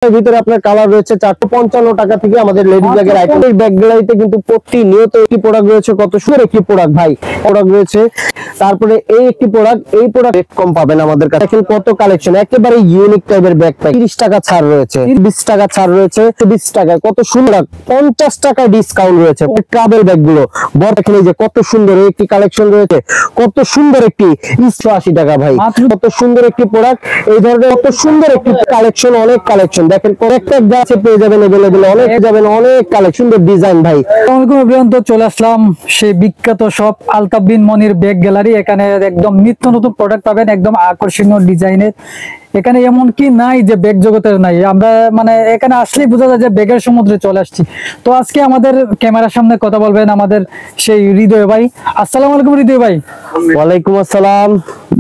ভিতরে আপনার কালার রয়েছে 455 টাকা থেকে আমাদের লেডিস ব্যাগের আইটেম। এই ব্যাগ গ্যালারিতে কিন্তু প্রতিনিয়ত একটি প্রোডাক্ট রয়েছে, কত সুন্দর একটি প্রোডাক্ট ভাই প্রোডাক্ট রয়েছে। তারপরে এই একটি প্রোডাক্ট, এই প্রোডাক্ট রেট কম পাবেন আমাদের কাছে। দেখেন কত কালেকশন, একেবারে ইউনিক টাইপের ব্যাগ পাই। 30 টাকা ছাড় রয়েছে, 20 টাকা ছাড় রয়েছে, 20 টাকায় কত সুন্দর, 50 টাকা ডিসকাউন্ট রয়েছে। ট্রাভেল ব্যাগ গুলো দেখেন এই যে কত সুন্দর একটি কালেকশন রয়েছে, কত সুন্দর একটি 180 টাকা ভাই, কত সুন্দর একটি প্রোডাক্ট। এই ধরনের কত সুন্দর একটি কালেকশন, অনেক কালেকশন দেখেন প্রত্যেকটা গাছে পেয়ে যাবেন अवेलेबल, অনেক যাবেন অনেক কালেকশন ডিজাইন ভাই। আসসালামু আলাইকুম, তো চলে আসলাম সেই বিখ্যাত শপ আলতাফ বিন মনির ব্যাগ গ্যালারি। এখানে একদম নিত্য নতুন প্রোডাক্ট পাবেন, একদম আকর্ষণীয় ডিজাইনের। এখানে এমন কি নাই যে ব্যাগ জগতের নাই, আমরা মানে এখানে আসলেই বোঝা যায় যে ব্যাগের সমুদ্রে চলে আসছি। তো আজকে আমাদের ক্যামেরার সামনে কথা বলবেন আমাদের সেই হৃদয় ভাই। আসসালামু আলাইকুম হৃদয় ভাই। ওয়ালাইকুম আসসালাম।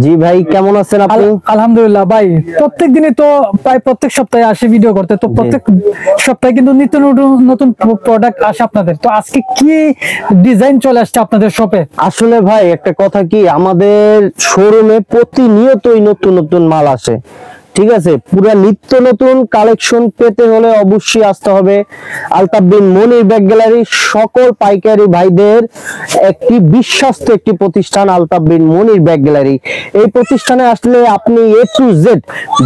জি ভাই, কেমন আছেন আপনি? আলহামদুলিল্লাহ ভাই। প্রত্যেক দিনই তো প্রায় প্রত্যেক সপ্তাহে আসি ভিডিও করতে, তো প্রত্যেক সপ্তাহে কিন্তু নিত্য নতুন নতুন প্রোডাক্ট আসে আপনাদের। তো আজকে কি ডিজাইন চলে আসছে আপনাদের শপে? আসলে ভাই একটা কথা কি, আমাদের শোরুমে প্রতিনিয়তই নতুন নতুন মাল আসে, ঠিক আছে। পুরো নিত্য নতুন কালেকশন পেতে হলে অবশ্যই আসতে হবে আলতাফ বিন মনির ব্যাগ গ্যালারি। সকল পাইকারি ভাইদের একটি বিশ্বস্ত একটি প্রতিষ্ঠান আলতাফ বিন মনির ব্যাগ গ্যালারি। এই প্রতিষ্ঠানে আসলে আপনি এ টু জেড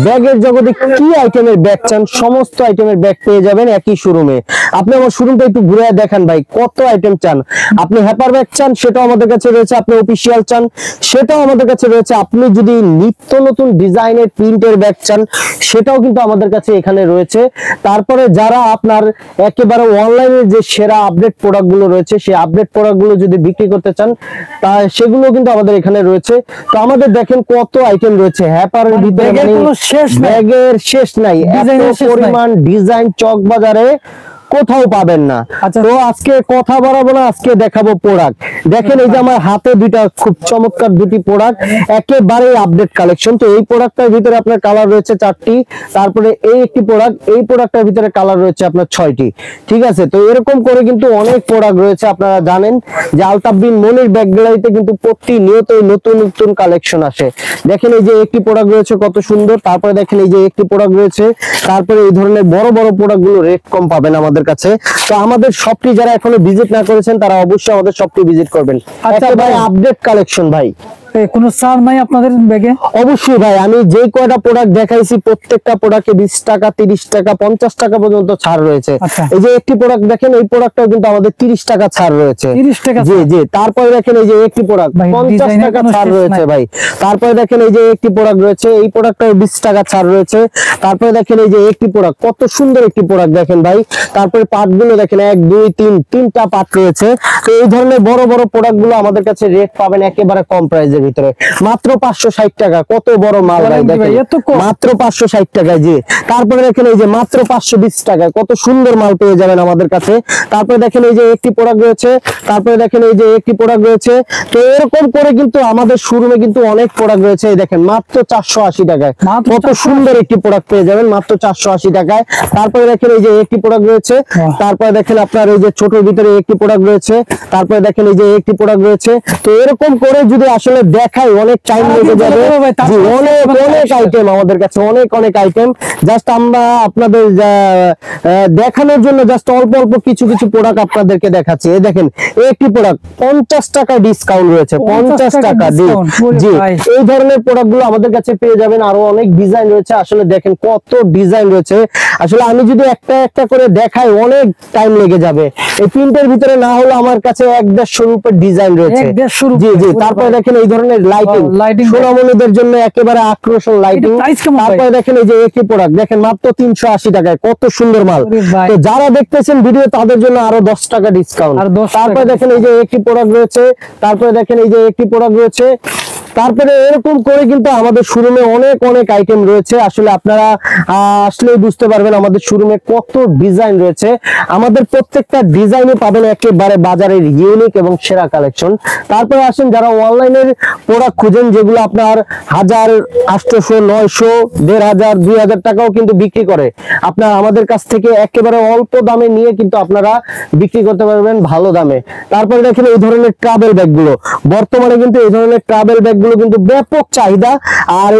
ব্যাগের জগতে কি আইটেমের ব্যাগ চান, সমস্ত আইটেমের ব্যাগ পেয়ে যাবেন একই শোরুমে। আপনি আমার শোরুমটা একটু ঘুরে দেখেন ভাই, কত আইটেম চান। আপনি হ্যাপার ব্যাগ চান, সেটাও আমাদের কাছে রয়েছে। আপনি অফিসিয়াল চান, সেটাও আমাদের কাছে রয়েছে। আপনি যদি নিত্য নতুন ডিজাইনের প্রিন্টের ব্যাগ চান, সেটাও কিন্তু আমাদের কাছে এখানে রয়েছে। তারপরে যারা আপনার একেবারে অনলাইনে যে সেরা আপডেট প্রোডাক্ট গুলো রয়েছে, সেই আপডেট প্রোডাক্ট গুলো যদি বিক্রি করতে চান, তা সেগুলো কিন্তু আমাদের এখানে রয়েছে। তো আমাদের দেখেন কত আইটেম রয়েছে হ্যাপারের ভিতরে, ব্যাগের শেষ নাই, এত পরিমাণ ডিজাইন চক বাজারে কোথাও পাবেন না। তো আজকে কথা বাড়াবো না, আজকে দেখাবো প্রোডাক্ট। দেখেন এই যে আমার হাতে দুইটা খুব চমৎকার দুটি প্রোডাক্ট, একেবারে আপডেট কালেকশন। তো এই প্রোডাক্টটার ভিতরে আপনার কালার রয়েছে 4টি। তারপরে এই একটি প্রোডাক্ট, এই প্রোডাক্টটার ভিতরে কালার রয়েছে আপনার 6টি, ঠিক আছে। তো এরকম করে কিন্তু অনেক প্রোডাক্ট রয়েছে। আপনারা জানেন যে আলতাফ বিন মনির ব্যাগ গ্যালারিতে কিন্তু প্রতিনিয়তই নতুন নতুন কালেকশন আসে। দেখেন এই যে একটি প্রোডাক্ট রয়েছে কত সুন্দর। তারপরে দেখেন এই যে একটি প্রোডাক্ট রয়েছে। তারপরে এই ধরনের বড় বড় প্রোডাক্ট গুলো রেট কম পাবেন আমাদের কাছে। তো আমাদের শপটি যারা এখনো ভিজিট না করেছেন, তারা অবশ্যই আমাদের শপটি ভিজিট করবেন। আচ্ছা ভাই, আপডেট কালেকশন ভাই, কোনো ছাড় নাই আপনাদের ব্যাগে? অবশ্যই ভাই, আমি যে কয়টা প্রোডাক্ট দেখাইছি প্রত্যেকটা প্রোডাক্টে 20 টাকা, 30 টাকা, 50 টাকা পর্যন্ত ছাড় রয়েছে। এই যে একটি প্রোডাক্ট দেখেন, এই প্রোডাক্টটাও কিন্তু আমাদের 30 টাকা ছাড় রয়েছে। 30 টাকা? জি জি। তারপরে দেখেন এই যে একটি প্রোডাক্ট 50 টাকা ছাড় রয়েছে ভাই। তারপরে দেখেন এই যে একটি প্রোডাক্ট রয়েছে, এই প্রোডাক্টটাও 20 টাকা ছাড় রয়েছে। তারপরে দেখেন এই যে একটি প্রোডাক্ট, কত সুন্দর একটি প্রোডাক্ট দেখেন ভাই। তারপরে পার্ট গুলো দেখেন 1 2 3 তিনটা পার্ট রয়েছে। তো এই ধরনের বড় বড় প্রোডাক্ট গুলো আমাদের কাছে রেট পাবেন একেবারে কম প্রাইসের ভিতরে, মাত্র 560 টাকা। কত বড় মাল ভাই দেখেন, মাত্র 560 টাকায়। জি। তারপরে দেখেন এই যে মাত্র 520 টাকায় কত সুন্দর মাল পেয়ে যাবেন আমাদের কাছে। তারপরে দেখেন এই যে একটি প্রোডাক্ট রয়েছে। তারপরে দেখেন এই যে একটি প্রোডাক্ট রয়েছে। তো এরকম করে কিন্তু আমাদের শোরুমে কিন্তু অনেক প্রোডাক্ট রয়েছে। এই দেখেন মাত্র 480 টাকায় কত সুন্দর একটি প্রোডাক্ট পেয়ে যাবেন মাত্র 480 টাকায়। তারপরে দেখেন এই যে একটি প্রোডাক্ট রয়েছে। তারপরে দেখেন আপনার এই যে ছোটর ভিতরে একটি প্রোডাক্ট রয়েছে। তারপরে দেখেন এই যে একটি প্রোডাক্ট রয়েছে। তো এরকম করে যদি আসলে দেখাই অনেক টাইম লেগে যাবে। অনেক অনেক আইটেম আমাদের কাছে, অনেক অনেক আইটেম। জাস্ট আমরা আপনাদের দেখানোর জন্য জাস্ট অল্প অল্প কিছু কিছু প্রোডাক্ট আপনাদেরকে দেখাচ্ছি। এই দেখেন একটি প্রোডাক্ট 50 টাকা ডিসকাউন্ট রয়েছে, 50 টাকা। জি। এই ধরনের প্রোডাক্ট গুলো আমাদের কাছে পেয়ে যাবেন। আরো অনেক ডিজাইন রয়েছে। আসলে দেখেন কত ডিজাইন রয়েছে। আসলে আমি যদি একটা একটা করে দেখাই অনেক টাইম লেগে যাবে। এই প্রিন্টের ভিতরে না হলে আমার কাছে 1-150 রুপির ডিজাইন রয়েছে। জি জি। তারপরে দেখেন এই ধরনের লাইটিং, সোনামণিদের জন্য একেবারে আকর্ষণ লাইটিং। তারপরে দেখেন এই যে একটি প্রোডাক্ট দেখেন মাত্র 380 টাকায় কত সুন্দর মাল। তো যারা দেখতেছেন ভিডিও তাদের জন্য আরো 10 টাকা ডিসকাউন্ট। তারপরে দেখেন এই যে একটি প্রোডাক্ট রয়েছে। তারপরে দেখেন এই যে একটি প্রোডাক্ট রয়েছে। তারপরে এরকম করে কিন্তু আমাদের শোরুমে অনেক অনেক আইটেম রয়েছে। আসলে আপনারা আসলেই বুঝতে পারবেন আমাদের শোরুমে কত ডিজাইন রয়েছে। আমাদের প্রত্যেকটা ডিজাইনে পাবেন একেবারে বাজারের ইউনিক এবং সেরা কালেকশন। তারপরে আসেন যারা অনলাইনের প্রোডাক্ট খুঁজেন, যেগুলো আপনার 1000, 800, 900, 1500, 2000 টাকাও কিন্তু বিক্রি করে, আপনার আমাদের কাছ থেকে একেবারে অল্প দামে নিয়ে কিন্তু আপনারা বিক্রি করতে পারবেন ভালো দামে। তারপরে দেখেন এই ধরনের ট্রাভেল ব্যাগ গুলো, বর্তমানে কিন্তু এই ধরনের ট্রাভেল ব্যাগ ব্যাগগুলো কিন্তু ব্যাপক চাহিদা। আর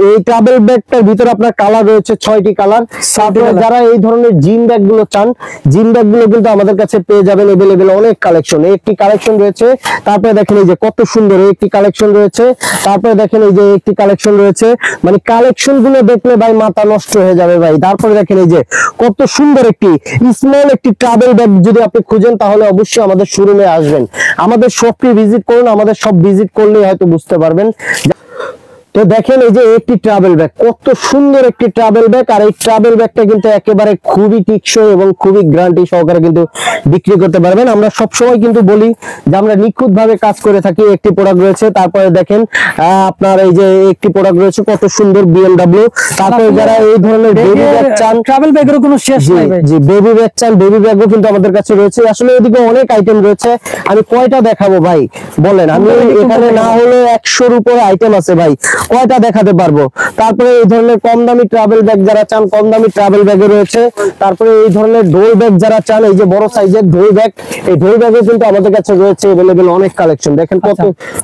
এই ট্রাভেল ব্যাগটার ভিতরে আপনার কালার রয়েছে 6টি কালার। তারপরে যারা এই ধরনের জিম ব্যাগগুলো চান, জিম ব্যাগগুলো কিন্তু আমাদের কাছে পেয়ে যাবেন अवेलेबल অনেক কালেকশন। একটি কালেকশন রয়েছে, তারপরে দেখেন এই যে কত সুন্দর একটি কালেকশন রয়েছে, তারপরে দেখেন এই যে একটি কালেকশন রয়েছে, মানে কালেকশন গুলো দেখলে ভাই মাথা নষ্ট হয়ে যাবে ভাই। তারপরে দেখেন এই যে কত সুন্দর একটি স্মল একটি ট্রাভেল ব্যাগ যদি আপনি খুঁজেন তাহলে অবশ্যই আমাদের শোরুমে আসবেন, আমাদের শপটি ভিজিট করুন, আমাদের শপ ভিজিট করলেই হয়তো বুঝতে পারবেন। তো দেখেন এই যে একটি ট্রাভেল ব্যাগ, কত সুন্দর একটি ট্রাভেল ব্যাগ। আর এই ট্রাভেল ব্যাগটা কিন্তু একেবারে খুবই টিকসই এবং খুবই গ্যারান্টি সহকারে কিন্তু বিক্রি করতে পারবেন। আমরা সব সময় কিন্তু বলি যে আমরা নিখুঁত ভাবে কাজ করে থাকি। একটি প্রোডাক্ট রয়েছে, তারপরে দেখেন আপনার এই যে একটি প্রোডাক্ট রয়েছে কত সুন্দর BMW। তারপরে যারা এই ধরনের বেবি ব্যাগ চান, ট্রাভেল ব্যাগের কোনো শেষ নাই ভাই। জি বেবি ব্যাগ চান, বেবি ব্যাগও কিন্তু আমাদের কাছে রয়েছে। আসলে এদিকে অনেক আইটেম রয়েছে, আমি কয়টা দেখাবো ভাই বলেন? আমি এখানে না হলে 100-র উপরে আইটেম আছে ভাই, কয়টা দেখাতে পারবো। তারপরে এই ধরনের কম দামি ট্রাভেল ব্যাগ যারা চান, কম দামি ট্রাভেল ব্যাগে রয়েছে। তারপরে এই ধরনের ঢোল ব্যাগ যারা চান, এই যে বড় সাইজের ঢোল ব্যাগ, এই ঢোল ব্যাগে কিন্তু আমাদের কাছে রয়েছে अवेलेबल অনেক কালেকশন। দেখেন কত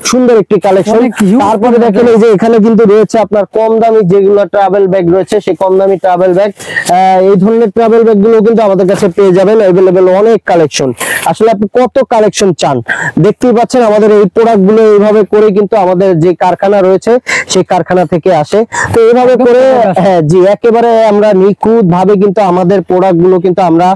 সুন্দর একটি কালেকশন। তারপরে দেখেন এই যে এখানে কিন্তু রয়েছে আপনার কম দামি যেগুলো ট্রাভেল ব্যাগ রয়েছে, সেই কম দামি ট্রাভেল ব্যাগ, এই ধরনের ট্রাভেল ব্যাগ গুলো কিন্তু আমাদের কাছে পেয়ে যাবেন अवेलेबल অনেক কালেকশন। আসলে আপনি কত কালেকশন চান দেখতেই পাচ্ছেন, আমাদের এই প্রোডাক্ট গুলো এইভাবে করে কিন্তু আমাদের যে কারখানা রয়েছে সেই কারখানা থেকে আসে। তো এইভাবে করে হ্যাঁ জি একেবারে আমরা নিখুঁত ভাবে কিন্তু আমাদের প্রোডাক্ট গুলো কিন্তু আমরা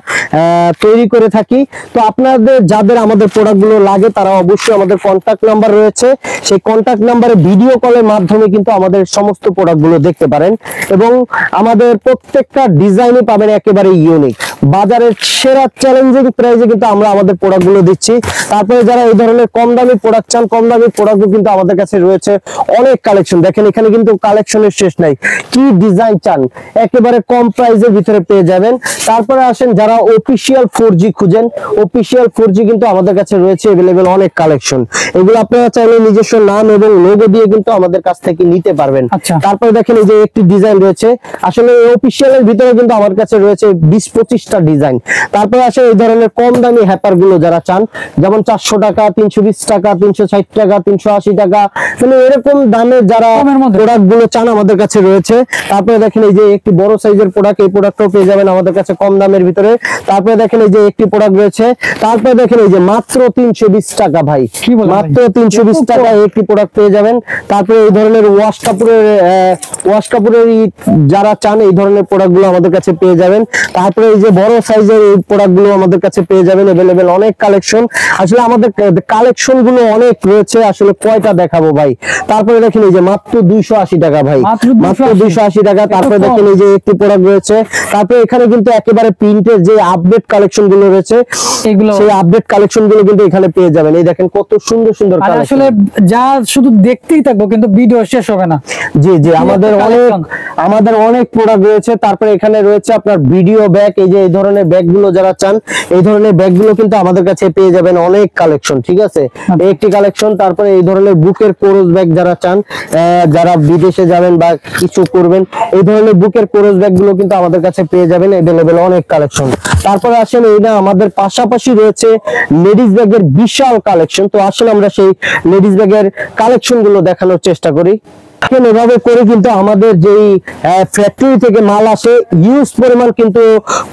তৈরি করে থাকি। তো আপনাদের যাদের আমাদের প্রোডাক্ট গুলো লাগে তারা অবশ্যই আমাদের কন্টাক্ট নাম্বার রয়েছে, সেই কন্টাক্ট নাম্বারে ভিডিও কলের মাধ্যমে কিন্তু আমাদের সমস্ত প্রোডাক্ট গুলো দেখতে পারেন। এবং আমাদের প্রত্যেকটা ডিজাইনই পাবেন একেবারে ইউনিক, বাজারের সেরা চ্যালেঞ্জিং প্রাইসে কিন্তু আমরা আমাদের প্রোডাক্ট গুলো দিচ্ছি। তারপরে যারা এই ধরনের কম দামি প্রোডাক্ট চান, কম দামি প্রোডাক্ট কিন্তু আমাদের কাছে রয়েছে অনেক কালেকশন। দেখেন এখানে কিন্তু কালেকশনের শেষ নাই, কি ডিজাইন চান একেবারে কম প্রাইসের ভিতরে পেয়ে যাবেন। তারপরে আসেন যারা অফিশিয়াল 4G খুঁজেন, অফিশিয়াল 4G কিন্তু আমাদের কাছে রয়েছে अवेलेबल অনেক কালেকশন। এগুলো আপনারা চাইলে নিজস্ব নাম এবং লোগো দিয়ে কিন্তু আমাদের কাছ থেকে নিতে পারবেন। তারপরে দেখেন এই যে একটি ডিজাইন রয়েছে, আসলে অফিশিয়ালের ভিতরে কিন্তু আমার কাছে রয়েছে 20-25টা ডিজাইন। তারপরে আসে এই ধরনের কম দামি হ্যাপার গুলো যারা চান, যেমন 400 টাকা, 320 টাকা, 360 টাকা, 380 টাকা, মানে এরকম দামের যারা প্রোডাক্ট গুলো চান আমাদের কাছে রয়েছে। তারপরে দেখেন এই যে একটি বড় সাইজের প্রোডাক্ট, এই প্রোডাক্টও পেয়ে যাবেন আমাদের কাছে কম দামের ভিতরে। তারপরে দেখেন এই যে একটি প্রোডাক্ট রয়েছে, তারপরে দেখেন এই যে মাত্র 320 টাকা ভাই, মাত্র 320 টাকায় একটি প্রোডাক্ট পেয়ে যাবেন। তারপরে এই ধরনের ওয়াশ কাপড়ের যারা চান এই ধরনের প্রোডাক্ট গুলো আমাদের কাছে পেয়ে যাবেন। তারপরে এই যে বড় সাইজের এই প্রোডাক্ট গুলো আমাদের কাছে পেয়ে যাবেন अवेलेबल অনেক কালেকশন। আসলে আমাদের কালেকশন গুলো অনেক রয়েছে, আসলে কয়টা দেখাবো ভাই। তারপরে দেখেন এই যে মাত্র 280 টাকা ভাই, মাত্র 280 টাকা। তারপরে দেখেন এই যে একটি প্রোডাক্ট রয়েছে। তারপরে এখানে কিন্তু একেবারে প্রিন্টের যে আপডেট কালেকশন গুলো রয়েছে, এগুলো সেই আপডেট কালেকশন গুলো কিন্তু এখানে পেয়ে যাবেন। এই দেখেন কত সুন্দর সুন্দর কালেকশন, আসলে যা শুধু দেখতেই থাকবো কিন্তু ভিডিও শেষ হবে না। জি জি আমাদের অনেক প্রোডাক্ট রয়েছে। তারপরে এখানে রয়েছে আপনার ভিডিও ব্যাগ, এই যে এই ধরনের ব্যাগ গুলো যারা চান এই ধরনের ব্যাগ গুলো কিন্তু আমাদের কাছে পেয়ে যাবেন অনেক কালেকশন, ঠিক আছে একটি কালেকশন। তারপরে এই ধরনের বুকের কোরস ব্যাগ যারা চান, যারা বিদেশে যাবেন বা কিছু করবেন, এই ধরনের বুকের কোরস ব্যাগ গুলো কিন্তু আমাদের কাছে পেয়ে যাবেন अवेलेबल অনেক কালেকশন। তারপরে আসেন এই না আমাদের পাশাপাশি রয়েছে লেডিস ব্যাগের বিশাল কালেকশন। তো আসলে আমরা সেই লেডিস ব্যাগের কালেকশন গুলো দেখানোর চেষ্টা করি। এভাবে করে কিন্তু আমাদের যেই ফ্যাক্টরি থেকে মাল আসে ইউজ পরিমাণ কিন্তু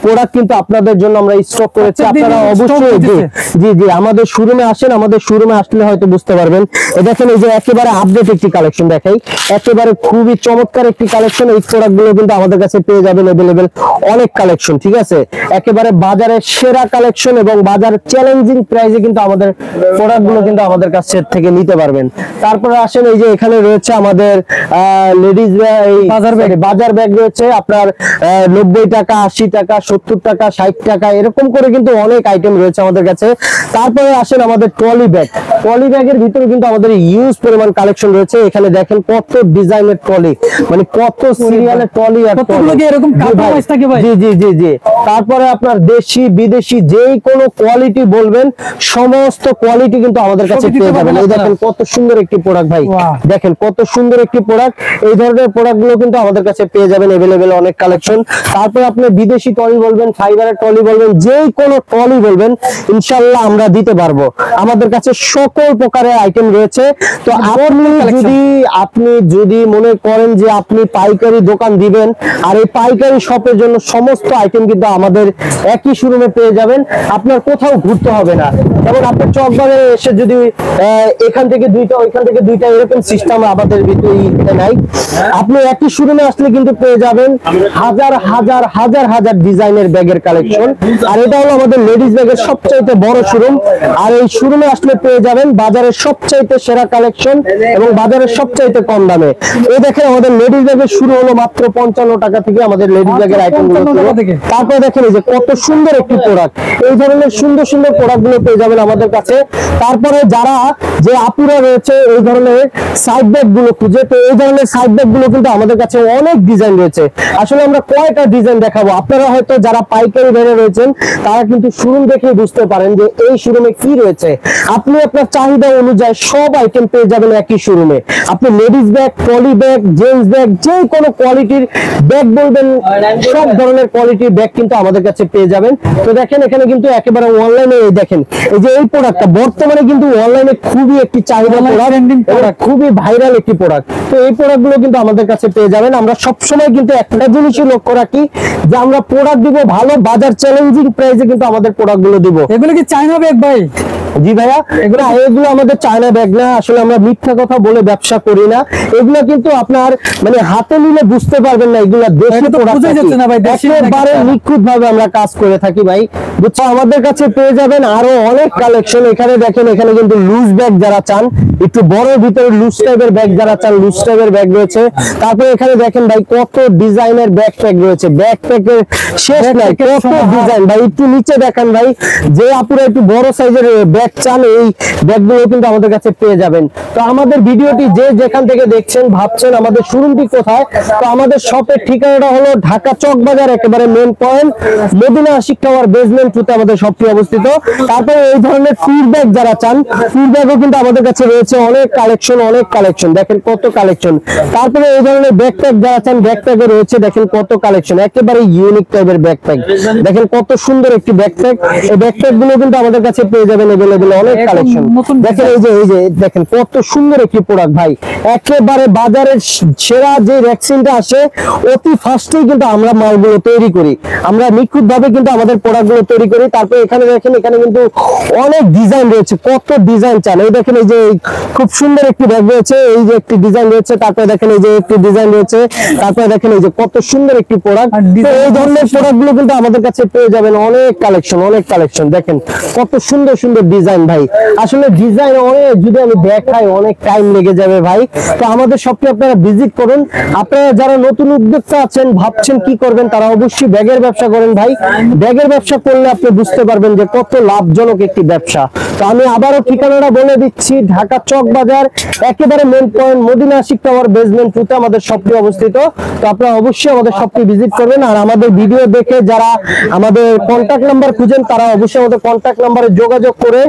প্রোডাক্ট কিন্তু আপনাদের জন্য আমরা স্টক করেছি। আপনারা অবশ্যই জি জি আমাদের শোরুমে আসেন, আমাদের শোরুমে আসলে হয়তো বুঝতে পারবেন। দেখেন এই যে একেবারে আপডেট একটি কালেকশন দেখাই, একেবারে খুবই চমৎকার একটি কালেকশন। এই প্রোডাক্ট গুলো কিন্তু আমাদের কাছে পেয়ে যাবেন अवेलेबल অনেক কালেকশন, ঠিক আছে একেবারে বাজারের সেরা কালেকশন এবং বাজার চ্যালেঞ্জিং প্রাইসে কিন্তু আমাদের প্রোডাক্ট গুলো কিন্তু আমাদের কাছ থেকে নিতে পারবেন। তারপরে আসেন এই যে এখানে রয়েছে আমাদের লেডিস বাজার ব্যাগ রয়েছে আপনার 90 টাকা, 80 টাকা, 70 টাকা, 60 টাকা, এরকম করে কিন্তু অনেক আইটেম রয়েছে আমাদের কাছে। তারপরে আসেন আমাদের ট্রলি ব্যাগের ভিতরে কিন্তু আমাদের ইউজ পরিমাণ কালেকশন রয়েছে। এখানে দেখেন কত ডিজাইনের ট্রলি, মানে কত সিরিয়ালের ট্রলি আর এরকম কাস্টমাইজ থাকে ভাই। জি জি জি জি তারপরে আপনার দেশি বিদেশি যেই কোনো কোয়ালিটি বলবেন সমস্ত কোয়ালিটি কিন্তু আমাদের কাছে পেয়ে যাবেন। এই দেখেন কত সুন্দর একটি প্রোডাক্ট ভাই, দেখেন কত সুন্দর একটি প্রোডাক্ট। এই ধরনের প্রোডাক্ট গুলো কিন্তু আমাদের কাছে পেয়ে যাবেন अवेलेबल অনেক কালেকশন। তারপর আপনি বিদেশি ট্রলি বলবেন, ফাইবারের ট্রলি বলবেন, যেই কোনো ট্রলি বলবেন ইনশাআল্লাহ আমরা দিতে পারবো। আমাদের কাছে সব সকল প্রকারের আইটেম রয়েছে। তো আপনি যদি মনে করেন যে আপনি পাইকারি দোকান দিবেন আর এই পাইকারি শপের জন্য সমস্ত আইটেম কিন্তু আমাদের একই শোরুমে পেয়ে যাবেন, আপনার কোথাও ঘুরতে হবে না। যেমন আপনি চকবাজারে এসে যদি এখান থেকে দুইটা ওইখান থেকে দুইটা এরকম সিস্টেম আমাদের ভিতরে নাই, আপনি একই শোরুমে আসলে কিন্তু পেয়ে যাবেন হাজার হাজার হাজার হাজার ডিজাইনের ব্যাগের কালেকশন। আর এটা হলো আমাদের লেডিস ব্যাগের সবচাইতে বড় শোরুম। আর এই শোরুমে আসলে পেয়ে যাবেন বাজারের সবচাইতে সেরা কালেকশন এবং বাজারের সবচাইতে কম দামে। এই দেখেন আমাদের লেডিস ব্যাগের শুরু হলো মাত্র 55 টাকা থেকে আমাদের লেডিস ব্যাগের আইটেম গুলো। তারপরে দেখেন এই যে কত সুন্দর একটি প্রোডাক্ট, এই ধরনের সুন্দর সুন্দর প্রোডাক্ট গুলো পেয়ে যাবেন আমাদের কাছে। তারপরে যারা যে আপুরা রয়েছে এই ধরনের সাইড ব্যাগ গুলো খুঁজে, তো এই ধরনের সাইড ব্যাগ গুলো কিন্তু আমাদের কাছে অনেক ডিজাইন রয়েছে। আসলে আমরা কয়টা ডিজাইন দেখাবো, আপনারা হয়তো যারা পাইকারি বেড়ে রয়েছেন তারা কিন্তু শোরুম দেখে বুঝতে পারেন যে এই শোরুমে কি রয়েছে। আপনি আপনার চাহিদা অনুযায়ী সব আইটেম পেয়ে যাবেন একই শোরুমে। আপনি ladies bag, trolley bag, gents bag, যে কোনো কোয়ালিটির ব্যাগ বলবেন, সব ধরনের কোয়ালিটির ব্যাগ কিন্তু আমাদের কাছে পেয়ে যাবেন। তো দেখেন এখানে কিন্তু একেবারে অনলাইনে দেখেন এই যে এই প্রোডাক্টটা বর্তমানে কিন্তু অনলাইনে খুবই একটি চাহিদা প্রোডাক্ট, খুবই ভাইরাল একটি প্রোডাক্ট। তো এই প্রোডাক্ট গুলো কিন্তু আমাদের কাছে পেয়ে যাবেন। আমরা সবসময় কিন্তু একটা জিনিসই লক্ষ্য রাখি যে আমরা প্রোডাক্ট দিব ভালো, বাজার চ্যালেঞ্জিং প্রাইসে কিন্তু আমাদের প্রোডাক্ট গুলো দিব। এগুলো কি চায়না ব্যাগ ভাই? জি ভাইয়া, এগুলো আমাদের চায়না ব্যাগ না। আসলে আমরা মিথ্যা কথা বলে ব্যবসা করি না। এগুলো কিন্তু আপনার মানে হাতে নিলে বুঝতে পারবেন না এগুলো দেশি প্রোডাক্ট, একেবারে নিখুঁত ভাবে আমরা কাজ করে থাকি ভাই, বুঝছো। আমাদের কাছে পেয়ে যাবেন আরো অনেক কালেকশন। এখানে দেখেন এখানে কিন্তু লুজ ব্যাগ যারা চান, একটু বড় ভিতরে লুজ টাইপের ব্যাগ যারা চান, লুজ টাইপের ব্যাগ রয়েছে। তারপরে এখানে দেখেন ভাই কত ডিজাইনের ব্যাগ প্যাক রয়েছে, ব্যাগ প্যাকের শেষ নাই, কত ডিজাইন ভাই। একটু নিচে দেখেন ভাই, যে আপুরা একটু বড় সাইজের ব্যাগ চান এই ব্যাগগুলো কিন্তু আমাদের কাছে পেয়ে যাবেন। তো আমাদের ভিডিওটি যে যেখান থেকে দেখছেন ভাবছেন আমাদের শোরুমটি কোথায়, তো আমাদের শপের ঠিকানাটা হলো ঢাকা চকবাজার একেবারে main point, Madina Ashiq tower basement 2 তে আমাদের শপটি অবস্থিত। তারপরে এই ধরনের ফুড ব্যাগ যারা চান, ফুড ব্যাগও কিন্তু আমাদের কাছে রয়েছে অনেক কালেকশন, দেখেন কত কালেকশন। তারপরে এই ধরনের ব্যাকপ্যাক যারা চান, ব্যাকপ্যাকে রয়েছে দেখেন কত কালেকশন, একেবারে ইউনিক টাইপের ব্যাকপ্যাক। দেখেন কত সুন্দর একটি ব্যাকপ্যাক, এই ব্যাকপ্যাক গুলো কিন্তু আমাদের কাছে পেয়ে যাবেন अवेलेबल অনেক কালেকশন। দেখেন এই যে দেখেন কত সুন্দর একটি প্রোডাক্ট ভাই, একেবারে বাজারের সেরা যে ভ্যাকসিনটা আসে অতি ফাস্টেই কিন্তু আমরা মালগুলো তৈরি করি, আমরা নিখুঁত ভাবে কিন্তু আমাদের প্রোডাক্টগুলো তৈরি করি। তারপর এখানে দেখেন এখানে কিন্তু অনেক ডিজাইন রয়েছে, কত ডিজাইন চান। এই দেখেন এই যে খুব সুন্দর একটি ব্যাগ রয়েছে, এই যে একটি ডিজাইন রয়েছে, তারপরে দেখেন এই যে একটি ডিজাইন রয়েছে, তারপরে দেখেন এই যে কত সুন্দর একটি প্রোডাক্ট। এই ধরনের প্রোডাক্টগুলো কিন্তু আমাদের কাছে পেয়ে যাবেন অনেক কালেকশন। দেখেন কত সুন্দর সুন্দর ডিজাইন ভাই। আসলে ডিজাইন অনেক যদি আমি দেখাই অনেক টাইম লেগে যাবে ভাই। তো আমাদের শপটি আপনারা ভিজিট করুন। আপনারা যারা নতুন উদ্যোক্তা আছেন, ভাবছেন কি করবেন, তারা অবশ্যই ব্যাগের ব্যবসা করেন ভাই। ব্যাগের ব্যবসা করলে আপনি বুঝতে পারবেন যে কত লাভজনক একটি ব্যবসা। তো আমি আবারও ঠিকানাটা বলে দিচ্ছি, ঢাকা চক বাজার একেবারে main point, Madina Ashiq tower basement 2 তে আমাদের শপটি অবস্থিত। তো আপনারা অবশ্যই আমাদের শপটি ভিজিট করবেন। আর আমাদের ভিডিও দেখে যারা আমাদের কন্ট্যাক্ট নাম্বার খুঁজেন, তারা অবশ্যই আমাদের কন্ট্যাক্ট নাম্বারে যোগাযোগ করে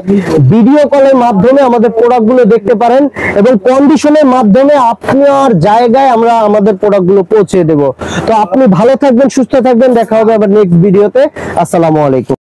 ভিডিও কলের মাধ্যমে আমাদের প্রোডাক্টগুলো দেখতে পারেন এবং কন্ডিশনের মাধ্যমে আপনার জায়গায় আমরা আমাদের প্রোডাক্টগুলো পৌঁছে দেব। তো আপনি ভালো থাকবেন, সুস্থ থাকবেন, দেখা হবে আবার নেক্সট ভিডিওতে। আসসালামু আলাইকুম।